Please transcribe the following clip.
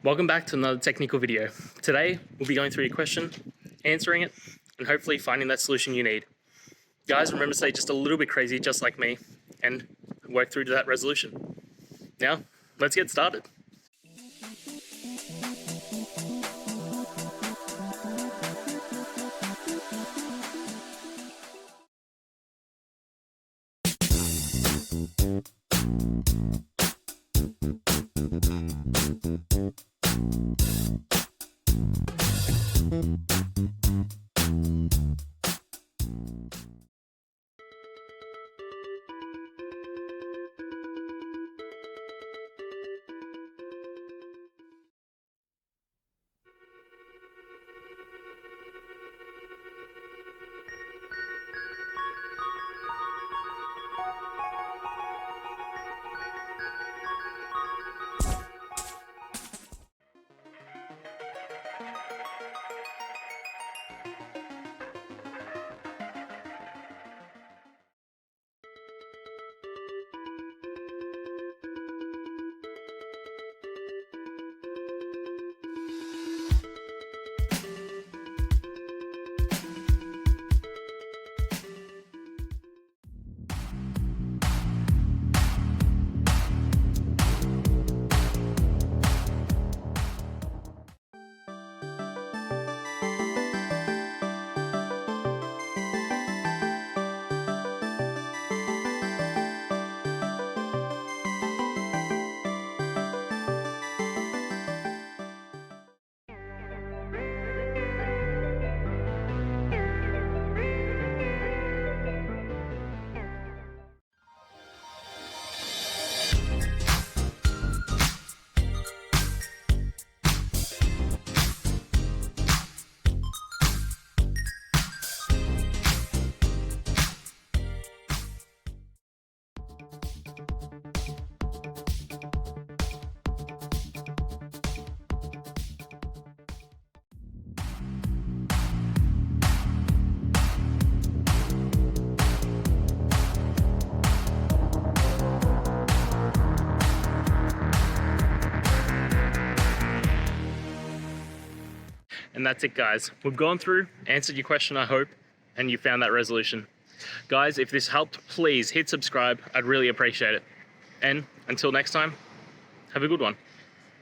Welcome back to another technical video. Today, we'll be going through your question, answering it, and hopefully finding that solution you need. Guys, remember to stay just a little bit crazy, just like me, and work through to that resolution. Now, let's get started. And that's it, guys. We've gone through, answered your question, I hope, and you found that resolution. Guys, if this helped, please hit subscribe. I'd really appreciate it. And until next time, have a good one.